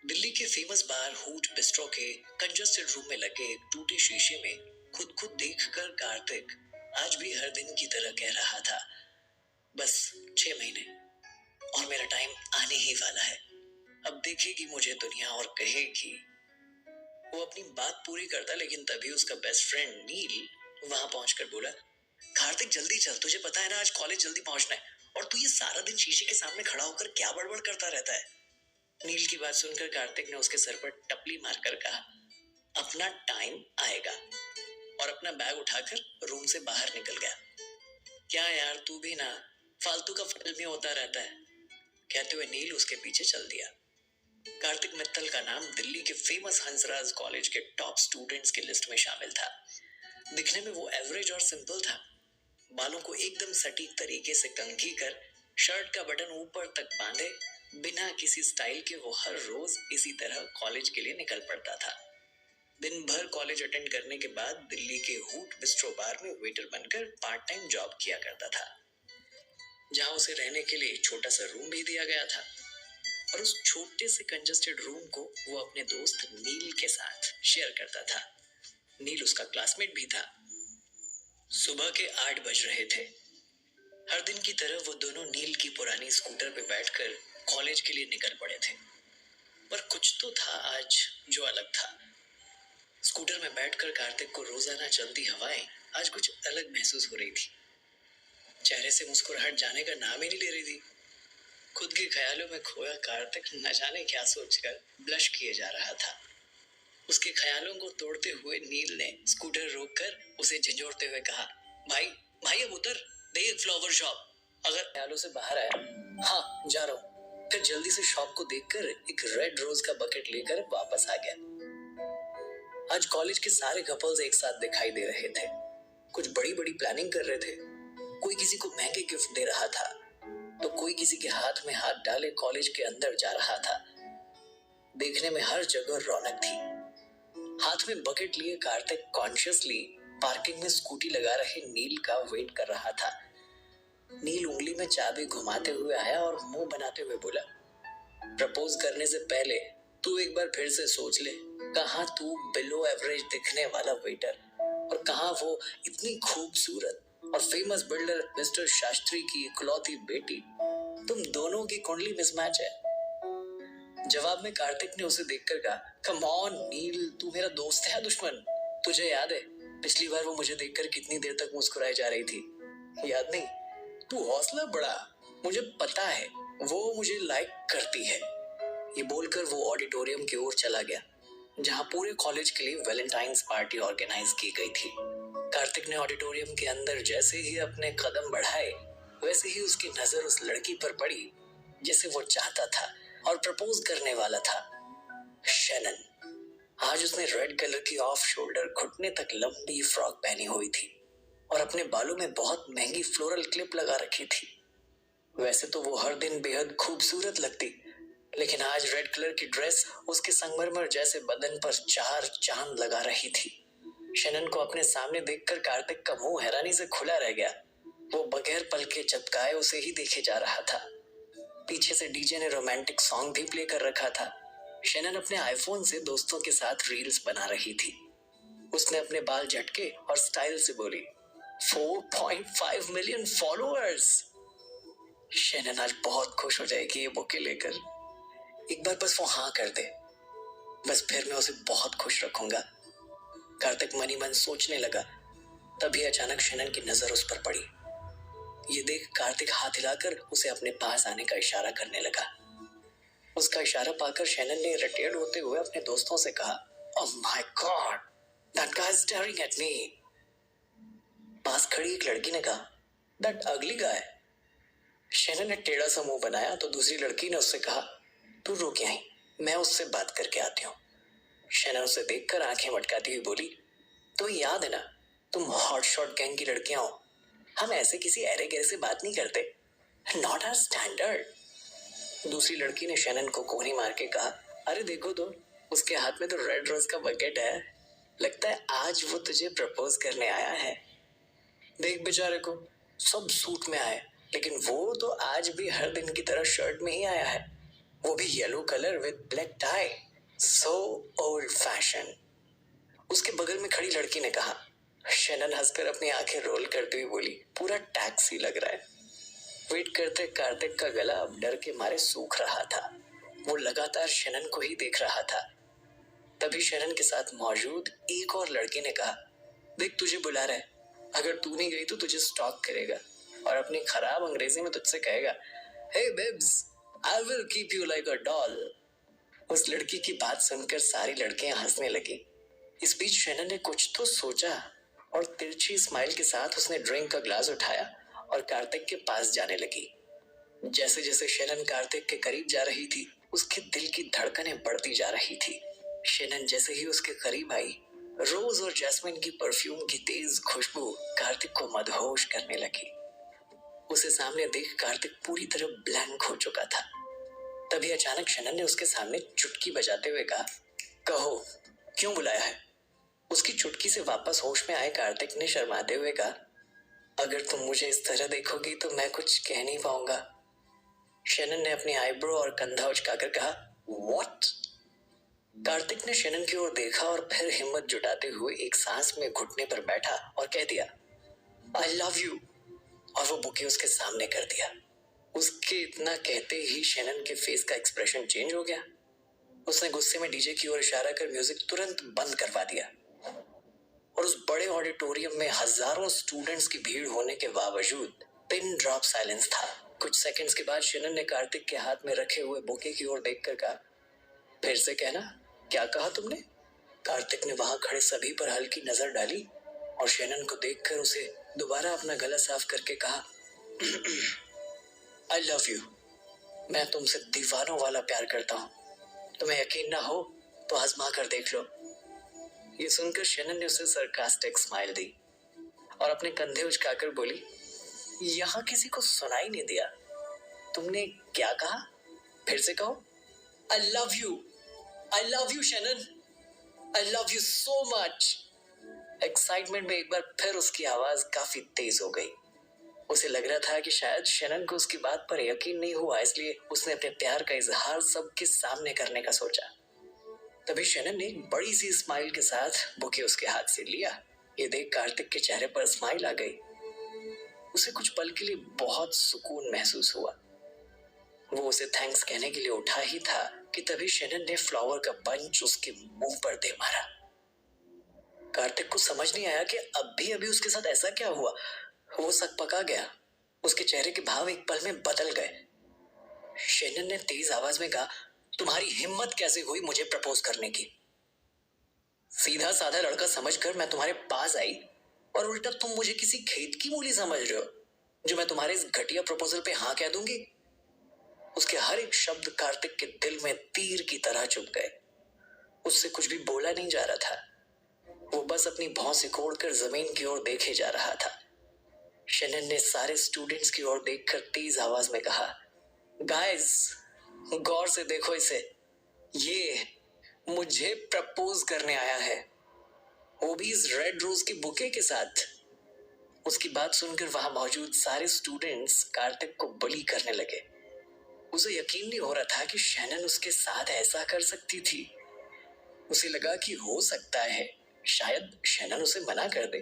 दिल्ली के फेमस बार hoot bistro के congested room में लगे एक टूटे शीशे में खुद देखकर कार्तिक आज भी हर दिन की तरह कह रहा था, बस 6 महीने और मेरा टाइम आने ही वाला है। अब देखेगी मुझे दुनिया और कहेगी। वो अपनी बात पूरी करता, लेकिन तभी उसका बेस्ट फ्रेंड नील वहां पहुंचकर बोला, कार्तिक जल्दी चल, तुझे पता है ना आज कॉलेज जल्दी पहुंचना है, और तू ये सारा दिन शीशे के सामने खड़ा होकर क्या बड़बड़ करता रहता है। नील की बात सुनकर कार्तिक ने उसके सर पर टपली मारकर कहा, अपना टाइम आएगा, और अपना बैग उठाकर रूम से बाहर निकल गया। क्या यार, तू भी ना फालतू का फिल्मी होता रहता है, कहते हुए नील उसके पीछे चल दिया। कार्तिक मित्तल का नाम दिल्ली के फेमस हंसराज कॉलेज के टॉप स्टूडेंट्स की लिस्ट में शामिल था। दिखने में वो एवरेज और सिंपल था। बालों को एकदम सटीक तरीके से कंघी कर शर्ट का बटन ऊपर तक बांधे बिना किसी स्टाइल के वो हर रोज इसी तरह कॉलेज के लिए निकल पड़ता था। दिन भर कॉलेज अटेंड करने के बाद दिल्ली के हूट बिस्ट्रो बार में वेटर बनकर पार्ट टाइम जॉब किया करता था, जहां उसे रहने के लिए छोटा सा रूम भी दिया गया था। और उस छोटे से कंजस्टेड रूम को वो अपने दोस्त नील के साथ शेयर करता था। नील उसका क्लासमेट भी था। सुबह के 8 बज रहे थे। हर दिन की तरह वो दोनों नील की पुरानी स्कूटर पे बैठकर कॉलेज के लिए निकल पड़े थे। पर कुछ तो था आज जो अलग था। स्कूटर में बैठकर कार्तिक को रोजाना चलती हवाएं आज कुछ अलग महसूस हो रही थी। चेहरे से मुस्कुराहट जाने का नाम ही नहीं ले रही थी। खुद के ख्यालों में खोया कार्तिक न जाने क्या सोचकर ब्लश किए जा रहा था। उसके ख्यालों को तोड़ते हुए नील ने स्कूटर रोककर उसे झंझोड़ते हुए कहा, भाई भाई अब उतर, देख फ्लावर शॉप। अगर ख्यालों से बाहर आया, हाँ जा रहा हूँ। फिर जल्दी से शॉप को देखकर एक रेड रोज का बकेट लेकर वापस आ गया। आज कॉलेज के सारे कपल्स एक साथ दिखाई दे रहे थे। कुछ बड़ी बड़ी प्लानिंग कर रहे थे। कोई किसी को महंगे गिफ्ट दे रहा था, तो कोई किसी के हाथ में हाथ डाले कॉलेज के अंदर जा रहा था। देखने में हर जगह रौनक थी। हाथ में बकेट लिए कार्तिक कॉन्शियसली पार्किंग में स्कूटी लगा रहे नील का वेट कर रहा था। नील उंगली में चाबी घुमाते हुए आया और मुंह बनाते हुए बोला, प्रपोज करने से पहले तू एक बार फिर से सोच ले, कहाँ तू बिलो एवरेज दिखने वाला वेटर, और कहाँ वो इतनी खूबसूरत और फेमस बिल्डर मिस्टर शास्त्री की इकलौती बेटी। तुम दोनों की कुंडली मिसमैच है। जवाब में कार्तिक ने उसे देखकर कहा, कम ऑन नील, तू मेरा दोस्त है या दुश्मन? तुझे याद है पिछली बार वो मुझे देखकर कितनी देर तक मुस्कुराई जा रही थी? याद नहीं? तू हौसला बढ़ा, मुझे पता है वो मुझे लाइक करती है। ये बोलकर वो ऑडिटोरियम की ओर चला गया, जहां पूरे कॉलेज के लिए वैलेंटाइंस पार्टी ऑर्गेनाइज की गई थी। कार्तिक ने ऑडिटोरियम के अंदर जैसे ही अपने कदम बढ़ाए, वैसे ही उसकी नजर उस लड़की पर पड़ी जिसे वो चाहता था और प्रपोज करने वाला था, शैनन। आज उसने रेड कलर की ऑफ शोल्डर घुटने तक लंबी फ्रॉक पहनी हुई थी और अपने बालों में बहुत महंगी फ्लोरल क्लिप लगा रखी थी। वैसे तो वो हर दिन बेहद खूबसूरत लगती, लेकिन आज रेड कलर की ड्रेस उसके संगमरमर जैसे बदन पर 4 चांद लगा रही थी। शैनन को अपने सामने देखकर कार्तिक का मुंह हैरानी से खुला रह गया। वो बगैर पलके झपकाए उसे ही देखे जा रहा था। पीछे से डीजे ने रोमांटिक सॉन्ग भी प्ले कर रखा था। शैनन अपने आईफोन से दोस्तों के साथ रील्स बना रही थी। उसने अपने बाल झटके और स्टाइल से बोली, 4.5 मिलियन फॉलोअर्स। शैनन आज बहुत खुश हो जाएगी ये बुके लेकर। एक बार बस वो हाँ कर दे, बस फिर मैं उसे बहुत खुश रखूंगा। कार्तिक मनी मन सोचने लगा। तभी अचानक शैनन की नजर उस पर पड़ी। ये देख कार्तिक हाथ हिलाकर उसे अपने पास आने का इशारा करने लगा। उसका इशारा पाकर शैनन ने इरिटेट होते हुए अपने दोस्तों से कहा, oh my god, that guy is staring at me. पास खड़ी एक लड़की ने कहा, दैट अगली गाय। शैनन ने टेढ़ा सा मुंह बनाया तो दूसरी लड़की ने उससे कहा, तू रुक यहीं, मैं उससे बात करके आती हूँ। शैनन उसे देखकर आंखें मटकाती हुई बोली, तो याद है ना, तुम हॉट शॉट गैंग की लड़कियां हो, हम ऐसे किसी अरे गहरे से बात नहीं करते, नॉट आवर स्टैंडर्ड। दूसरी लड़की ने शैनन को कोहनी मार के कहा, अरे देखो तो, उसके हाथ में तो रेड रोज का बकेट है, लगता है आज वो तुझे प्रपोज करने आया है। देख बेचारे को, सब सूट में आए, लेकिन वो तो आज भी हर दिन की तरह शर्ट में ही आया है। वो भी yellow colour with black tie. So old fashion. उसके बगल में खड़ी लड़की ने कहा। शैनन हंसकर अपनी आंखें रोल करते हुए बोली, पूरा टैक्सी लग रहा है। वेट करते कार्तिक का गला अब डर के मारे सूख रहा था। वो लगातार शैनन को ही देख रहा था। तभी शैनन के साथ मौजूद एक और लड़की ने कहा, देख तुझे बुला रहा है, अगर तू नहीं गई तो तुझे स्टॉक करेगा और अपनी खराब अंग्रेजी में तुझसे कहेगा, hey babes, I will keep you like a doll. उस लड़की की बात सुनकर सारी लड़कियां हंसने लगी। इस बीच शैनन ने कुछ तो सोचा और तिरछी स्माइल के साथ उसने ड्रिंक का ग्लास उठाया और कार्तिक के पास जाने लगी। जैसे जैसे शैनन कार्तिक के करीब जा रही थी, उसके दिल की धड़कनें बढ़ती जा रही थी। शैनन जैसे ही उसके करीब आई, रोज और जैस्मिन की परफ्यूम की तेज खुशबू कार्तिक को मदहोश करने लगी। उसे सामने देख कार्तिक पूरी तरह ब्लैंक हो चुका था। तभी अचानक शैनन ने उसके सामने चुटकी बजाते हुए कहा, कहो क्यों बुलाया है? उसकी चुटकी से वापस होश में आए कार्तिक ने शर्माते हुए कहा, अगर तुम मुझे इस तरह देखोगी तो मैं कुछ कह नहीं पाऊंगा। शैनन ने अपनी आईब्रो और कंधा उचकाकर कहा, व्हाट? कार्तिक ने शैनन की ओर देखा और फिर हिम्मत जुटाते हुए एक सांस में घुटने पर बैठा और कह दिया, आई लव यू। और वो बुके उसके सामने कर दिया। उसके इतना कहते ही शैनन के फेस का एक्सप्रेशन चेंज हो गया। उसने गुस्से में डीजे की ओर इशारा कर म्यूजिक तुरंत बंद करवा दिया और उस बड़े ऑडिटोरियम में हजारों स्टूडेंट्स की भीड़ होने के बावजूद पिन ड्रॉप साइलेंस था। कुछ सेकंड्स के बाद शैनन ने कार्तिक के हाथ में रखे हुए बुके की ओर देखकर कहा, फिर से कहना, क्या कहा तुमने? कार्तिक ने वहां खड़े सभी पर हल्की नजर डाली और शैनन को देखकर उसे दोबारा अपना गला साफ करके कहा, आई लव यू। मैं तुमसे दीवानों वाला प्यार करता हूँ। तुम्हें यकीन ना हो तो आजमा कर देख लो। ये सुनकर शैनन ने उसे सरकास्टिक स्माइल दी और अपने कंधे उचकाकर बोली, यहां किसी को सुनाई नहीं दिया। तुमने क्या कहा? फिर से कहो। I love you. I love you Shannon. I love you so much. Excitement में एक बार फिर उसकी आवाज काफी तेज हो गई। उसे लग रहा था कि शायद शैनन को उसकी बात पर यकीन नहीं हुआ, इसलिए उसने अपने प्यार का इजहार सबके सामने करने का सोचा। तभी शैनन ने एक बड़ी सी स्माइल के साथ बुके उसके हाथ से लिया। ये देख कार्तिक के चेहरे पर स्माइल आ गई। उसे कुछ पल के लिए बहुत सुकून महसूस हुआ। वो उसे थैंक्स कहने के लिए उठा ही था कि तभी शैनन ने फ्लावर का बंच उसके मुंह पर दे मारा। कार्तिक को समझ नहीं आया कि अभी अभी उसके साथ ऐसा क्या हुआ। वो सकपका गया। उसके चेहरे के भाव एक पल में बदल गए। शैनन ने तेज आवाज में कहा, तुम्हारी हिम्मत कैसे हुई मुझे प्रपोज करने की? सीधा साधा लड़का समझकर मैं तुम्हारे पास आई और उल्टा तुम मुझे किसी खेत की मूली समझ रहे हो जो मैं तुम्हारे इस घटिया प्रपोजल पे हाँ कह दूंगी? उसके हर एक शब्द कार्तिक के दिल में तीर की तरह चुभ गए। उससे कुछ भी बोला नहीं जा रहा था। वो बस अपनी भौं सिकोड़कर जमीन की ओर देखे जा रहा था। शैनन ने सारे स्टूडेंट्स की ओर देखकर तेज आवाज में कहा, गाइस गौर से देखो इसे, ये मुझे प्रपोज करने आया है, वो भी इस रेड रोज की बुके के साथ। उसकी बात सुनकर वहां मौजूद सारे स्टूडेंट्स कार्तिक को बुली करने लगे। उसे यकीन नहीं हो रहा था कि शैनन उसके साथ ऐसा कर सकती थी। उसे लगा कि हो सकता है शायद शैनन उसे मना कर दे,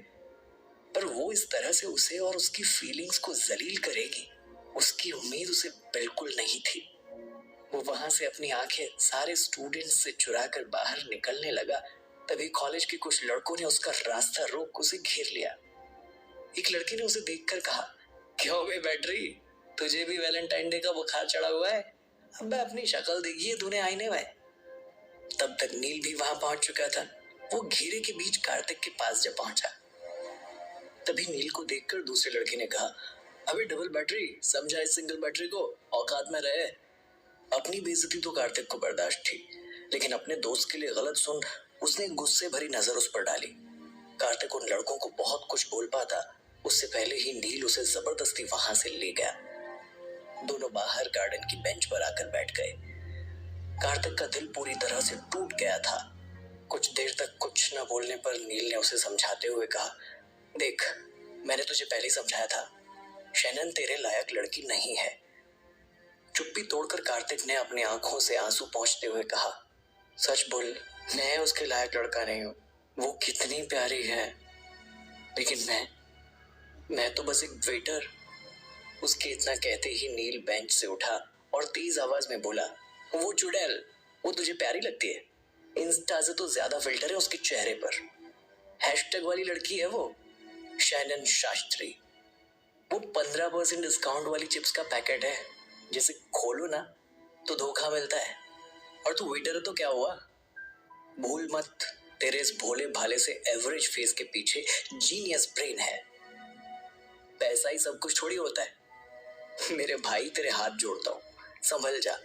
पर वो इस तरह से उसे और उसकी फीलिंग्स को जलील करेगी, उसकी उम्मीद उसे बिल्कुल नहीं थी। वो वहां से अपनी आंखें सारे स्टूडेंट्स से चुराकर बाहर निकलने लगा। तभी कॉलेज के कुछ लड़कों ने उसका रास्ता रोक उसे घेर लिया। एक लड़की ने उसे देखकर कहा, क्यों बे बैटरी, तुझे भी वैलेंटाइन डे का बुखार चढ़ा हुआ है? अब अपनी शक्ल देखिए तूने आईने में। तब तक नील भी वहां पहुंच चुका था। वो घेरे के बीच कार्तिक के पास जब पहुंचा, तभी नील को देखकर दूसरे लड़के ने कहा, अबे डबल बैटरी, समझा इस सिंगल बैटरी को, औकात में रहे। अपनी बेइज्जती तो कार्तिक को बर्दाश्त थी, लेकिन अपने दोस्त के लिए गलत सुन उसने गुस्से भरी नजर उस पर डाली। कार्तिक उन लड़कों को बहुत कुछ बोल पाता, उससे पहले ही नील उसे जबरदस्ती वहां से ले गया। दोनों बाहर गार्डन की बेंच पर आकर बैठ गए। कार्तिक का दिल पूरी तरह से टूट गया था। कुछ देर तक कुछ न बोलने पर नील ने उसे समझाते हुए कहा, देख मैंने तुझे पहले ही समझाया था, शैनन तेरे लायक लड़की नहीं है। चुप्पी तोड़कर कार्तिक ने अपनी आंखों से आंसू पोंछते हुए कहा, सच बोल, मैं उसके लायक लड़का नहीं हूँ। वो कितनी प्यारी है, लेकिन मैं तो बस एक वेटर। उसके इतना कहते ही नील बेंच से उठा और तेज आवाज में बोला, वो चुड़ैल, वो तुझे प्यारी लगती है? इंस्टा से तो ज्यादा फिल्टर है उसके चेहरे पर। हैशटैग वाली लड़की है वो, शैनन शास्त्री। वो 15% डिस्काउंट वाली चिप्स का पैकेट है, जिसे खोलो ना तो धोखा मिलता है। और तू वेटर है तो क्या हुआ? भूल मत, तेरे इस भोले भाले से एवरेज फेस के पीछे जीनियस ब्रेन है। पैसा ही सब कुछ थोड़ी होता है। मेरे भाई, तेरे हाथ जोड़ता हूँ, संभल जा।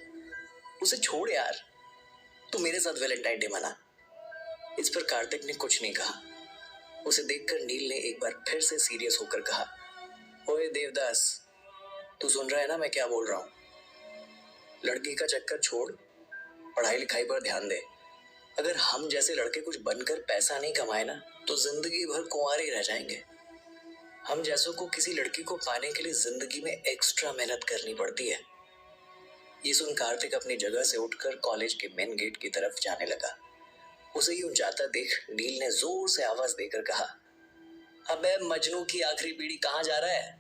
उसे छोड़ यार, तू मेरे साथ वैलेंटाइन डे मना। इस पर कार्तिक ने कुछ नहीं कहा। उसे देखकर नील ने एक बार फिर से सीरियस होकर कहा, ओए देवदास, तू सुन रहा है ना मैं क्या बोल रहा हूँ? लड़की का चक्कर छोड़, पढ़ाई लिखाई पर ध्यान दे। अगर हम जैसे लड़के कुछ बनकर पैसा नहीं कमाए ना, तो जिंदगी भर कुंवारे रह जाएंगे। हम जैसों को किसी लड़की को पाने के लिए जिंदगी में एक्स्ट्रा मेहनत करनी पड़ती है। ये सुन कार्तिक अपनी जगह से उठकर कॉलेज के मेन गेट की तरफ जाने लगा। उसे यूं जाता देख नील ने जोर से आवाज देकर कहा, अबे मजनू की आखिरी पीढ़ी कहाँ जा रहा है?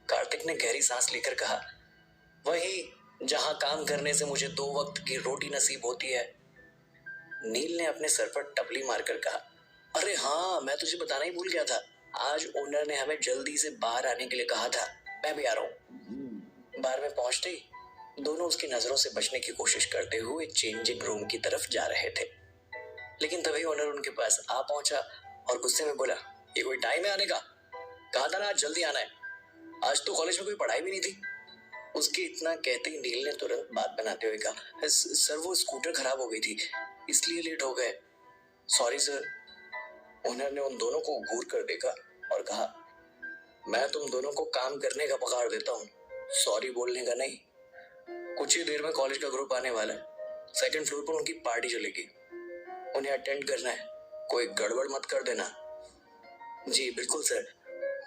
कार्तिक ने गहरी सांस लेकर कहा, वही जहां काम करने से मुझे 2 वक्त की रोटी नसीब होती है। नील ने अपने सर पर टपली मारकर कहा, अरे हाँ, मैं तुझे बताना ही भूल गया था। आज ओनर ने हमें जल्दी से बाहर आने के लिए कहा था। मैं भी आ रहा हूँ। बार में पहुंचते ही दोनों उसकी नजरों से बचने की कोशिश करते हुए चेंजिंग रूम की तरफ जा रहे थे, लेकिन तभी ओनर उनके पास आ पहुंचा और गुस्से में बोला, ये कोई टाइम है आने का? कहा था ना आज जल्दी आना है। आज तो कॉलेज में कोई पढ़ाई भी नहीं थी। उसके इतना कहते ही नील ने तुरंत बात बनाते हुए कहा, सर वो स्कूटर खराब हो गई थी, इसलिए लेट हो गए। Sorry sir. ओनर ने उन दोनों को घूर कर देखा और कहा, मैं तुम दोनों को काम करने का पगार देता हूँ, सॉरी बोलने का नहीं। कुछ ही देर में कॉलेज का ग्रुप आने वाला है। 2nd फ्लोर पर उनकी पार्टी चलेगी, उन्हें अटेंड करना है। कोई गड़बड़ मत कर देना। जी बिल्कुल सर,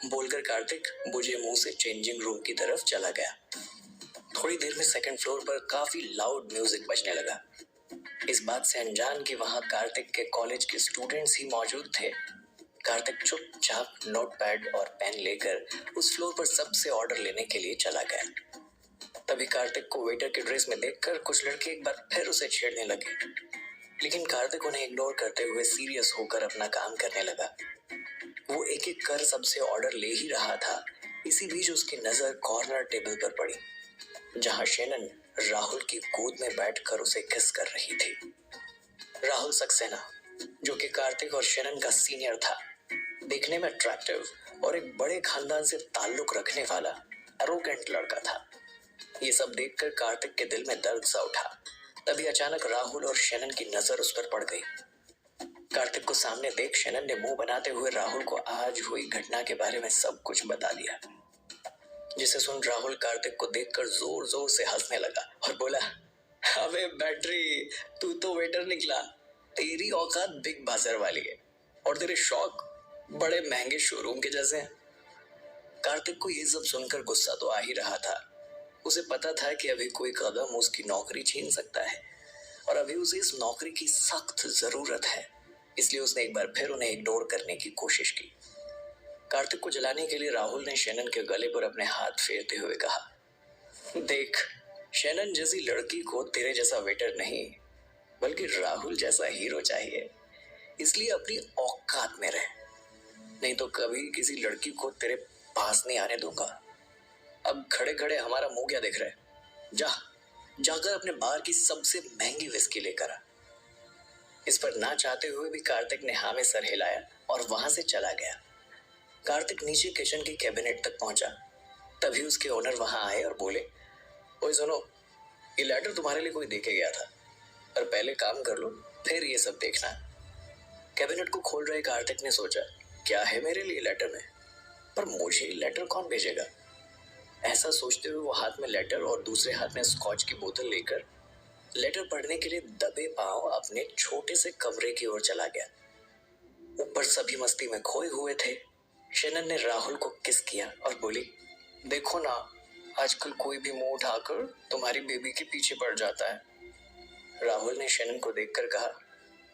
बोलकर कार्तिक बुझे मुंह से चेंजिंग रूम की तरफ चला गया। थोड़ी देर में 2nd फ्लोर पर काफी लाउड म्यूजिक बजने लगा। इस बात से अनजान कि वहां कार्तिक के कॉलेज के स्टूडेंट्स ही मौजूद थे, कार्तिक चुपचाप नोटपैड और पेन लेकर उस फ्लोर पर सबसे ऑर्डर लेने के लिए चला गया। तभी कार्तिक को वेटर की ड्रेस में देखकर कुछ लड़के एक बार फिर उसे छेड़ने लगे, लेकिन कार्तिक उन्हें इग्नोर करते हुए सीरियस होकर अपना काम करने लगा। वो एक एक कर सबसे ऑर्डर ले ही रहा था। इसी बीच उसकी नजर कॉर्नर टेबल पर पड़ी, जहां शैनन राहुल की गोद में बैठकर उसे किस कर रही थी। राहुल सक्सेना, जो कि कार्तिक और शैनन का सीनियर था, देखने में अट्रैक्टिव और एक बड़े खानदान से ताल्लुक रखने वाला एरोगेंट लड़का था। ये सब देखकर कार्तिक के दिल में दर्द सा उठा। तभी अचानक राहुल और शैनन की नजर उस पर पड़ गई। कार्तिक को सामने देख शैनन ने मुंह बनाते हुए राहुल को आज हुई घटना के बारे में सब कुछ बता दिया, जिसे सुन राहुल कार्तिक को देखकर जोर जोर से हंसने लगा और बोला, अबे बैटरी, तू तो वेटर निकला। तेरी औकात बिग बाजार वाली है और तेरे शौक बड़े महंगे शोरूम के जैसे हैं। कार्तिक को ये सब सुनकर गुस्सा तो आ ही रहा था। उसे पता था कि अभी कोई कदम उसकी नौकरी छीन सकता है और अभी उसे इस नौकरी की सख्त जरूरत है, इसलिए उसने एक बार फिर उन्हें इग्नोर करने की कोशिश की। कार्तिक को जलाने के लिए राहुल ने शैनन के गले पर अपने हाथ फेरते हुए कहा, देख, शैनन जैसी लड़की को तेरे जैसा वेटर नहीं बल्कि राहुल जैसा हीरो चाहिए, इसलिए अपनी औकात में रह, नहीं तो कभी किसी लड़की को तेरे पास नहीं आने दूंगा। अब खड़े खड़े हमारा मुंह क्या देख रहे? जाकर अपने बार की सबसे महंगी विस्की लेकर आ। इस पर ना चाहते हुए भी कार्तिक ने हाँ में सर हिलाया और वहां से चला गया। कार्तिक नीचे किचन की कैबिनेट तक पहुंचा, तभी उसके ओनर वहां आए और बोले, ओए सुनो, ये लेटर तुम्हारे लिए कोई देके गया था, पर पहले काम कर लो फिर ये सब देखना। कैबिनेट को खोल रहे कार्तिक ने सोचा, क्या है मेरे लिए लेटर में, पर मुझे लेटर कौन भेजेगा? ऐसा सोचते हुए वो हाथ में लेटर और दूसरे हाथ में स्कॉच की बोतल लेकर लेटर पढ़ने के लिए दबे पांव अपने छोटे से कमरे की ओर चला गया। ऊपर सभी मस्ती में खोए हुए थे। शैनन ने राहुल को किस किया और बोली, देखो ना, आजकल कोई भी मुंह उठाकर तुम्हारी बेबी के पीछे पड़ जाता है। राहुल ने शनन को देखकर कहा,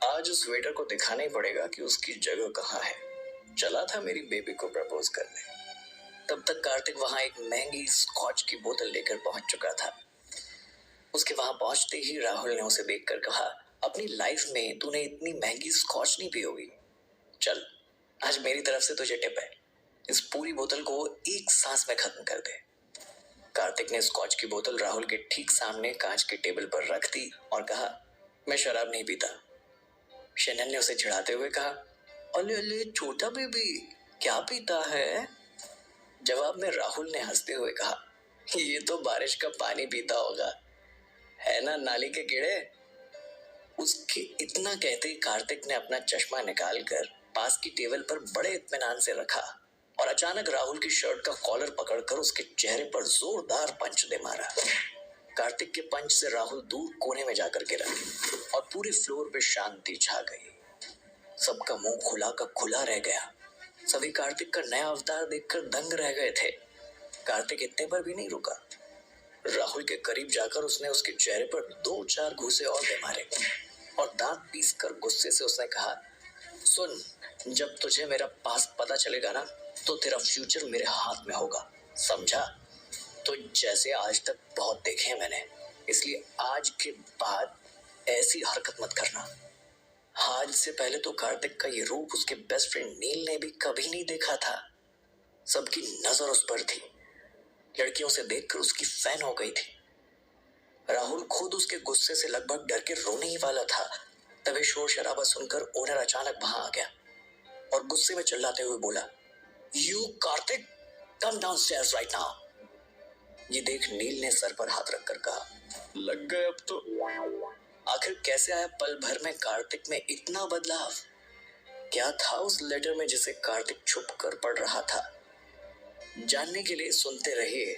आज उस वेटर को दिखाना ही पड़ेगा कि उसकी जगह कहाँ है। चला था मेरी बेबी को प्रपोज करने। तब तक कार्तिक वहां एक महंगी स्कॉच की बोतल लेकर पहुंच चुका था। उसके वहां पहुंचते ही राहुल ने उसे देखकर कहा, अपनी लाइफ में तूने इतनी महंगी स्कॉच नहीं पी होगी। चल, आज मेरी तरफ से तुझे टिप है, इस पूरी बोतल को एक सांस में खत्म कर दे। कार्तिक ने स्कॉच की बोतल राहुल के ठीक सामने कांच के टेबल पर रख दी और कहा, मैं शराब नहीं पीता। शनन ने उसे चिढ़ाते हुए कहा, अले अले छोटा बेबी, क्या पीता है? जवाब में राहुल ने हंसते हुए कहा, ये तो बारिश का पानी पीता होगा, है ना नाली के कीड़े। उसके इतना कहते ही कार्तिक ने अपना चश्मा निकालकर पास की टेबल पर बड़े इत्मीनान से रखा और अचानक राहुल की शर्ट का कॉलर पकड़कर उसके चेहरे पर जोरदार पंच दे मारा। कार्तिक के पंच से राहुल दूर कोने में जाकर गिरा और पूरे फ्लोर पे शांति छा गई। सबका मुंह खुला का खुला रह गया। सभी कार्तिक का नया अवतार देखकर दंग रह गए थे। कार्तिक इतने पर भी नहीं रुका। राहुल के करीब जाकर उसने उसके चेहरे पर 2-4 घूंसे और दे मारे और दांत पीस कर गुस्से से उसने कहा, सुन, जब तुझे मेरा पास पता चलेगा ना, तो तेरा फ्यूचर मेरे हाथ में होगा, समझा? तो जैसे आज तक बहुत देखे हैं मैंने, इसलिए आज के बाद ऐसी हरकत मत करना। आज से पहले तो कार्तिक का ये रूप उसके बेस्ट फ्रेंड नील ने भी कभी नहीं देखा था। सबकी नजर उस पर थी। लड़कियों से देखकर उसकी फैन हो गई थी। राहुल खुद उसके गुस्से से लगभग डर के रोने ही वाला था, तभी शोर शराबा सुनकर ओनर अचानक वहां आ गया और गुस्से में चिल्लाते हुए बोला, you Kartik, come downstairs right now. ये देख नील ने सर पर हाथ रखकर कहा, लग गए अब तो। आखिर कैसे आया पल भर में कार्तिक में इतना बदलाव? क्या था उस लेटर में जिसे कार्तिक छुप कर पढ़ रहा था? जानने के लिए सुनते रहिए